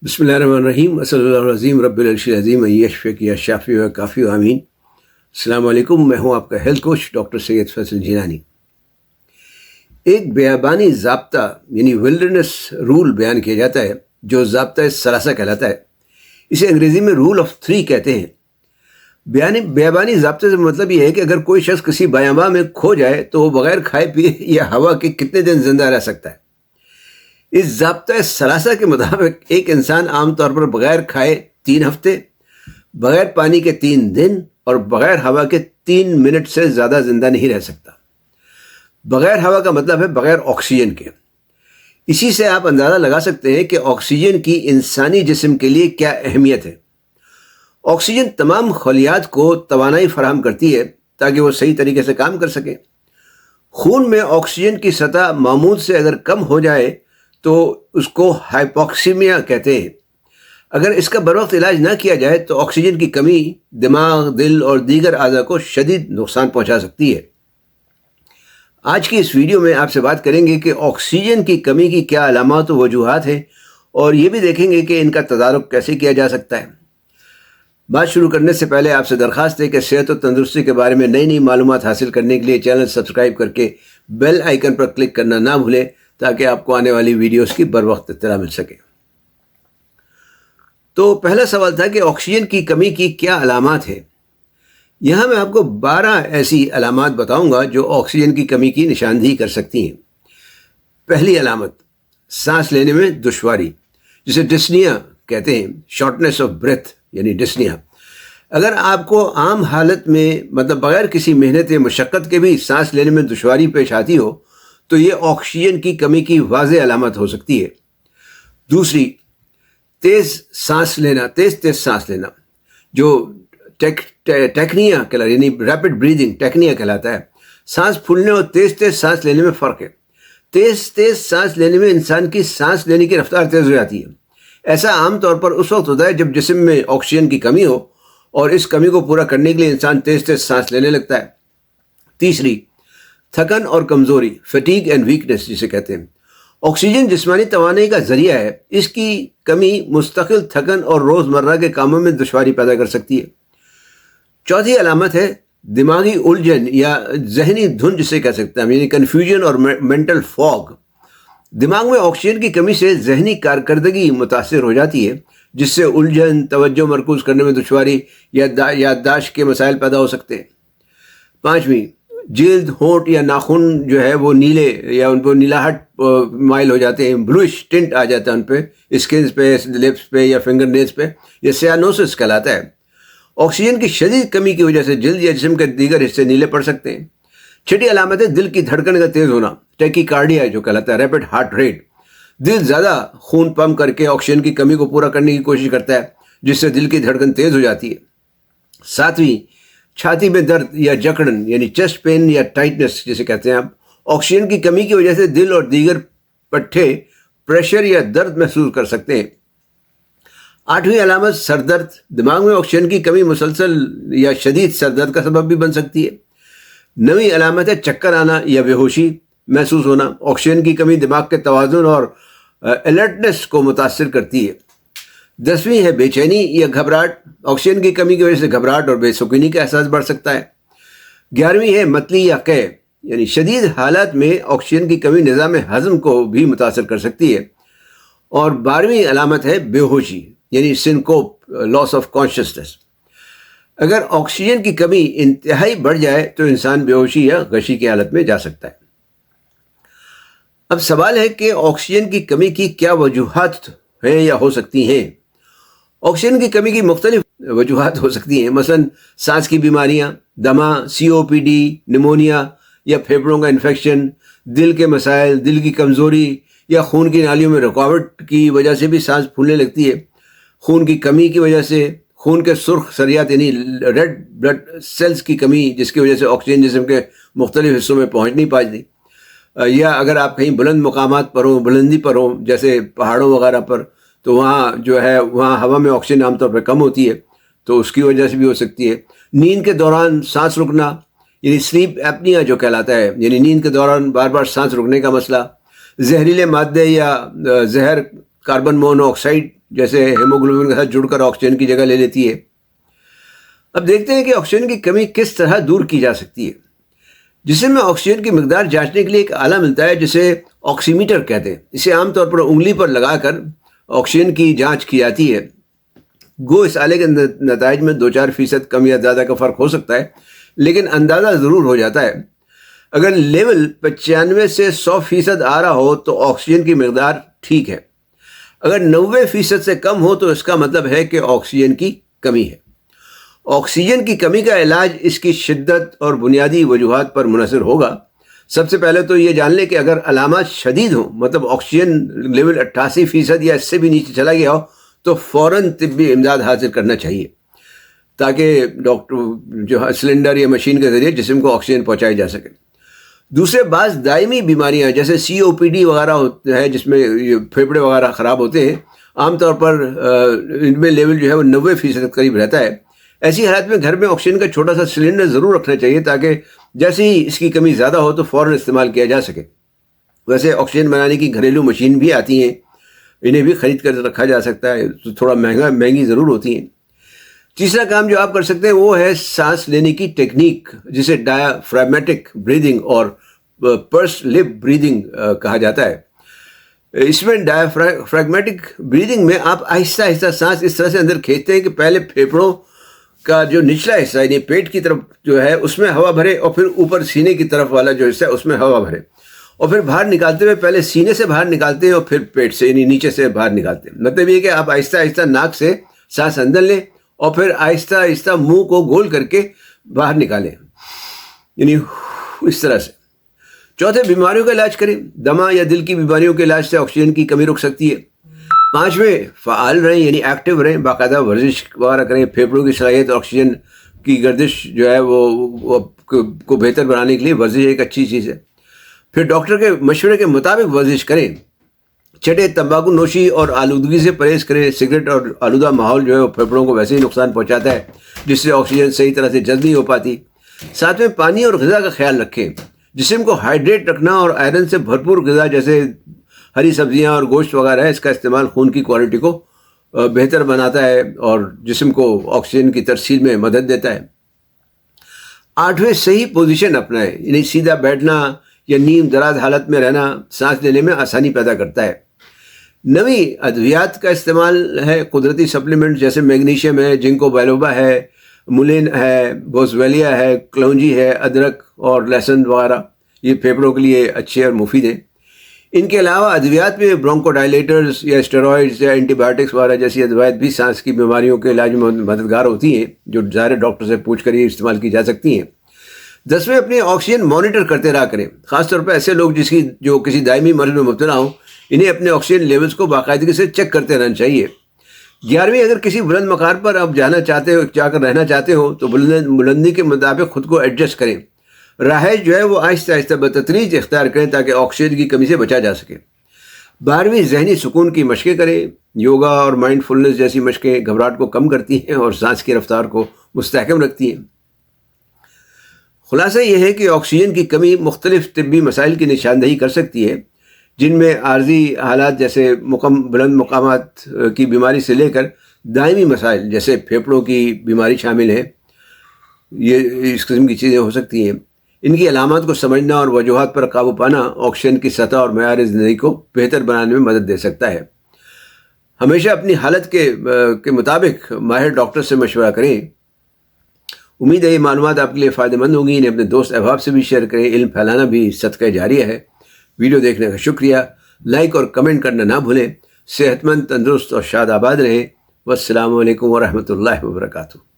بسم اللہ الرحمن الرحیم صلی اللہ العظیم رب العرش العظیم یشفیق یا شافی و کافی و امین۔ السلام علیکم، میں ہوں آپ کا ہیلتھ کوچ ڈاکٹر سید فیصل جیلانی۔ ایک بیابانی ضابطہ یعنی ولڈرنس رول بیان کیا جاتا ہے جو ضابطہ ثلاثہ کہلاتا ہے۔ اسے انگریزی میں رول آف 3 کہتے ہیں۔ بیابانی ضابطے سے مطلب یہ ہے کہ اگر کوئی شخص کسی بیاباں میں کھو جائے تو وہ بغیر کھائے پیے یا ہوا کے کتنے دن زندہ رہ سکتا ہے۔ اس ضابطہ ثلاثہ کے مطابق ایک انسان عام طور پر بغیر کھائے 3 ہفتے، بغیر پانی کے 3 دن اور بغیر ہوا کے 3 منٹ سے زیادہ زندہ نہیں رہ سکتا۔ بغیر ہوا کا مطلب ہے بغیر آکسیجن کے۔ اسی سے آپ اندازہ لگا سکتے ہیں کہ آکسیجن کی انسانی جسم کے لیے کیا اہمیت ہے۔ آکسیجن تمام خلیات کو توانائی فراہم کرتی ہے تاکہ وہ صحیح طریقے سے کام کر سکیں۔ خون میں آکسیجن کی سطح معمول سے اگر کم ہو جائے تو اس کو ہائپوکسیمیا کہتے ہیں۔ اگر اس کا بروقت علاج نہ کیا جائے تو آکسیجن کی کمی دماغ، دل اور دیگر اعضاء کو شدید نقصان پہنچا سکتی ہے۔ آج کی اس ویڈیو میں آپ سے بات کریں گے کہ آکسیجن کی کمی کی کیا علامات و وجوہات ہیں، اور یہ بھی دیکھیں گے کہ ان کا تدارک کیسے کیا جا سکتا ہے۔ بات شروع کرنے سے پہلے آپ سے درخواست ہے کہ صحت و تندرستی کے بارے میں نئی معلومات حاصل کرنے کے لیے چینل سبسکرائب کر کے بیل آئیکن پر کلک کرنا نہ بھولیں تاکہ آپ کو آنے والی ویڈیوز کی بروقت اطلاع مل سکے۔ تو پہلا سوال تھا کہ آکسیجن کی کمی کی کیا علامات ہیں۔ یہاں میں آپ کو 12 ایسی علامات بتاؤں گا جو آکسیجن کی کمی کی نشاندہی کر سکتی ہیں۔ پہلی علامت، سانس لینے میں دشواری، جسے ڈسنیا کہتے ہیں، شارٹنیس آف بریتھ یعنی ڈسنیا۔ اگر آپ کو عام حالت میں مطلب بغیر کسی محنت یا مشقت کے بھی سانس لینے میں دشواری پیش آتی ہو تو یہ آکسیجن کی کمی کی واضح علامت ہو سکتی ہے۔ دوسری، تیز سانس لینا جو ٹیکنیا کہلاتا ہے، یعنی ریپڈ بریدنگ ٹیکنیا کہلاتا ہے۔ سانس پھولنے اور تیز سانس لینے میں فرق ہے۔ تیز سانس لینے میں انسان کی سانس لینے کی رفتار تیز ہو جاتی ہے۔ ایسا عام طور پر اس وقت ہوتا ہے جب جسم میں آکسیجن کی کمی ہو، اور اس کمی کو پورا کرنے کے لیے انسان تیز سانس لینے لگتا ہے۔ تیسری، تھکن اور کمزوری، فٹیگ اینڈ ویکنس جسے کہتے ہیں۔ آکسیجن جسمانی توانائی کا ذریعہ ہے، اس کی کمی مستقل تھکن اور روزمرہ کے کاموں میں دشواری پیدا کر سکتی ہے۔ چوتھی علامت ہے دماغی الجھن یا ذہنی دھن جسے کہہ سکتے ہیں، یعنی کنفیوژن اور مینٹل فاگ۔ دماغ میں آکسیجن کی کمی سے ذہنی کارکردگی متاثر ہو جاتی ہے، جس سے الجھن، توجہ مرکوز کرنے میں دشواری یا یادداشت کے مسائل پیدا ہو سکتے ہیں۔ پانچویں، جلد، ہونٹ یا ناخن جو ہے وہ نیلے یا ان پر نیلاہٹ مائل ہو جاتے ہیں، بلوش ٹنٹ آ جاتا ہے ان پہ، اسکنز پہ، لپس پہ یا فنگر نیلز پہ۔ یہ سیانوسس کہلاتا ہے۔ آکسیجن کی شدید کمی کی وجہ سے جلد یا جسم کے دیگر حصے نیلے پڑ سکتے ہیں۔ چھٹی علامت ہے دل کی دھڑکن کا تیز ہونا، ٹیکی کارڈیا جو کہلاتا ہے، ریپڈ ہارٹ ریٹ۔ دل زیادہ خون پمپ کر کے آکسیجن کی کمی کو پورا کرنے کی کوشش کرتا ہے، جس سے دل کی دھڑکن تیز ہو جاتی ہے۔ ساتویں، چھاتی میں درد یا جکڑن یعنی چیسٹ پین یا ٹائٹنس جسے کہتے ہیں آپ۔ آکسیجن کی کمی کی وجہ سے دل اور دیگر پٹھے پریشر یا درد محسوس کر سکتے ہیں۔ آٹھویں علامت، سر درد۔ دماغ میں آکسیجن کی کمی مسلسل یا شدید سر درد کا سبب بھی بن سکتی ہے۔ نویں علامت ہے چکر آنا یا بے ہوشی محسوس ہونا۔ آکسیجن کی کمی دماغ کے توازن اور الرٹنس کو متاثر کرتی ہے۔ 10ویں ہے بے چینی یا گھبراہٹ۔ آکسیجن کی کمی کی وجہ سے گھبراہٹ اور بے سکونی کا احساس بڑھ سکتا ہے۔ 11ویں ہے متلی یا قے، یعنی شدید حالات میں آکسیجن کی کمی نظام ہضم کو بھی متاثر کر سکتی ہے۔ اور 12ویں علامت ہے بے ہوشی یعنی سنکوپ، لاس آف کانشسنس۔ اگر آکسیجن کی کمی انتہائی بڑھ جائے تو انسان بے ہوشی یا غشی کی حالت میں جا سکتا ہے۔ اب سوال ہے کہ آکسیجن کی کمی کی کیا وجوہات ہیں یا ہو سکتی ہیں۔ آکسیجن کی کمی کی مختلف وجوہات ہو سکتی ہیں، مثلا سانس کی بیماریاں، دمہ، COPD، نمونیا یا پھیپھڑوں کا انفیکشن، دل کے مسائل، دل کی کمزوری یا خون کی نالیوں میں رکاوٹ کی وجہ سے بھی سانس پھولنے لگتی ہے۔ خون کی کمی کی وجہ سے خون کے سرخ سریات یعنی ریڈ بلڈ سیلز کی کمی، جس کی وجہ سے آکسیجن جسم کے مختلف حصوں میں پہنچ نہیں پاتی، یا اگر آپ کہیں بلند مقامات پر ہوں، بلندی پر ہوں جیسے پہاڑوں وغیرہ پر، تو وہاں جو ہے وہاں ہوا میں آکسیجن عام طور پہ کم ہوتی ہے، تو اس کی وجہ سے بھی ہو سکتی ہے۔ نیند کے دوران سانس رکنا یعنی سلیپ ایپنیا جو کہلاتا ہے، یعنی نیند کے دوران بار بار سانس رکنے کا مسئلہ۔ زہریلے مادے یا زہر کاربن مونو آکسائڈ جیسے ہیموگلوبن کے ساتھ جڑ کر آکسیجن کی جگہ لے لیتی ہے۔ اب دیکھتے ہیں کہ آکسیجن کی کمی کس طرح دور کی جا سکتی ہے۔ جسم میں آکسیجن کی مقدار جانچنے کے لیے ایک آلہ ملتا ہے جسے آکسی میٹر کہتے ہیں۔ اسے عام طور پر انگلی پر لگا کر آکسیجن کی جانچ کی جاتی ہے۔ گو اس آلے کے نتائج میں 2-4% کم یا زیادہ کا فرق ہو سکتا ہے، لیکن اندازہ ضرور ہو جاتا ہے۔ اگر لیول 95 سے 100% آ رہا ہو تو آکسیجن کی مقدار ٹھیک ہے۔ اگر 90% سے کم ہو تو اس کا مطلب ہے کہ آکسیجن کی کمی ہے۔ آکسیجن کی کمی کا علاج اس کی شدت اور بنیادی وجوہات پر منحصر ہوگا۔ سب سے پہلے تو یہ جان لیں کہ اگر علامات شدید ہوں، مطلب آکسیجن لیول 88% یا اس سے بھی نیچے چلا گیا ہو، تو فوراً طبی امداد حاصل کرنا چاہیے تاکہ ڈاکٹر جو سلنڈر یا مشین کے ذریعے جسم کو آکسیجن پہنچائی جا سکے۔ دوسرے بعض دائمی بیماریاں جیسے COPD وغیرہ ہے، جس میں پھیپھڑے وغیرہ خراب ہوتے ہیں، عام طور پر ان میں لیول جو ہے وہ 90% قریب رہتا ہے۔ ایسی حالات میں گھر میں آکسیجن کا چھوٹا سا سلنڈر ضرور رکھنا چاہیے تاکہ جیسے ہی اس کی کمی زیادہ ہو تو فوراً استعمال کیا جا سکے۔ ویسے آکسیجن بنانے کی گھریلو مشین بھی آتی ہیں، انہیں بھی خرید کر رکھا جا سکتا ہے، تو تھوڑا مہنگی ضرور ہوتی ہیں۔ تیسرا کام جو آپ کر سکتے ہیں وہ ہے سانس لینے کی ٹیکنیک، جسے ڈایافراگمیٹک بریدنگ اور پرس لپ بریدنگ کہا جاتا ہے۔ اس میں ڈایافراگمیٹک بریدنگ میں آپ آہستہ آہستہ سانس اس طرح سے اندر کھینچتے ہیں کہ پہلے پھیپھڑوں کا جو نچلا حصہ یعنی پیٹ کی طرف جو ہے اس میں ہوا بھرے، اور پھر اوپر سینے کی طرف والا جو حصہ ہے اس میں ہوا بھرے، اور پھر باہر نکالتے ہوئے پہلے سینے سے باہر نکالتے ہیں اور پھر پیٹ سے یعنی نیچے سے باہر نکالتے ہیں۔ مطلب یہ کہ آپ آہستہ آہستہ ناک سے سانس اندر لیں اور پھر آہستہ آہستہ منہ کو گول کر کے باہر نکالیں، یعنی اس طرح سے۔ چوتھے، بیماریوں کا علاج کریں۔ دمہ یا دل کی بیماریوں کے علاج سے آکسیجن کی کمی رک سکتی ہے۔ پانچویں، فعال رہیں یعنی ایکٹیو رہیں، باقاعدہ ورزش وغیرہ کریں۔ پھیپھڑوں کی صلاحیت آکسیجن کی گردش جو ہے وہ کو بہتر بنانے کے لیے ورزش ایک اچھی چیز ہے۔ پھر ڈاکٹر کے مشورے کے مطابق ورزش کریں۔ چھٹے، تمباکو نوشی اور آلودگی سے پرہیز کریں۔ سگریٹ اور آلودہ ماحول جو ہے وہ پھیپھڑوں کو ویسے ہی نقصان پہنچاتا ہے، جس سے آکسیجن صحیح طرح سے جذب نہیں ہو پاتی۔ ساتویں، پانی اور غذا کا خیال رکھیں۔ جسم کو ہائیڈریٹ رکھنا اور آئرن سے بھرپور غذا جیسے ہری سبزیاں اور گوشت وغیرہ ہے، اس کا استعمال خون کی کوالٹی کو بہتر بناتا ہے اور جسم کو آکسیجن کی ترسیل میں مدد دیتا ہے۔ آٹھویں، صحیح پوزیشن اپنائیں، یعنی سیدھا بیٹھنا یا نیم دراز حالت میں رہنا سانس لینے میں آسانی پیدا کرتا ہے۔ نویں، ادویات کا استعمال ہے۔ قدرتی سپلیمنٹ جیسے میگنیشیم ہے، جنکو بائلوبا ہے، مولین ہے، بوزویلیا ہے، کلونجی ہے، ادرک اور لہسن وغیرہ، یہ پھیپھڑوں کے لیے اچھے اور مفید ہیں۔ ان کے علاوہ ادویات میں برونکو ڈائلیٹرز یا اسٹیرائڈز یا اینٹی بایوٹکس وغیرہ جیسی ادویات بھی سانس کی بیماریوں کے علاج میں مددگار ہوتی ہیں، جو ظاہر ڈاکٹر سے پوچھ کر یہ استعمال کی جا سکتی ہیں۔ 10ویں، اپنی آکسیجن مانیٹر کرتے رہا کریں، خاص طور پر ایسے لوگ جو کسی دائمی مرض میں مبتلا ہوں، انہیں اپنے آکسیجن لیولز کو باقاعدگی سے چیک کرتے رہنا چاہیے۔ 11ویں، اگر کسی بلند مقام پر آپ جا کر رہنا چاہتے ہو تو بلندی کے مطابق خود کو ایڈجسٹ کریں۔ رہائش جو ہے وہ آہستہ آہستہ بتدریج اختیار کریں تاکہ آکسیجن کی کمی سے بچا جا سکے۔ 12ویں، ذہنی سکون کی مشقیں کریں۔ یوگا اور مائنڈ فلنس جیسی مشقیں گھبراہٹ کو کم کرتی ہیں اور سانس کی رفتار کو مستحکم رکھتی ہیں۔ خلاصہ یہ ہے کہ آکسیجن کی کمی مختلف طبی مسائل کی نشاندہی کر سکتی ہے، جن میں عارضی حالات جیسے بلند مقامات کی بیماری سے لے کر دائمی مسائل جیسے پھیپھڑوں کی بیماری شامل ہے۔ یہ اس قسم کی چیزیں ہو سکتی ہیں۔ ان کی علامات کو سمجھنا اور وجوہات پر قابو پانا آکسیجن کی سطح اور معیار زندگی کو بہتر بنانے میں مدد دے سکتا ہے۔ ہمیشہ اپنی حالت کے مطابق ماہر ڈاکٹر سے مشورہ کریں۔ امید ہے یہ معلومات آپ کے لیے فائدہ مند ہوں گی۔ انہیں اپنے دوست احباب سے بھی شیئر کریں۔ علم پھیلانا بھی صدقہ جاریہ ہے۔ ویڈیو دیکھنے کا شکریہ۔ لائک اور کمنٹ کرنا نہ بھولیں۔ صحت مند، تندرست اور شاد آباد رہیں۔ والسلام علیکم ورحمۃ اللہ وبرکاتہ۔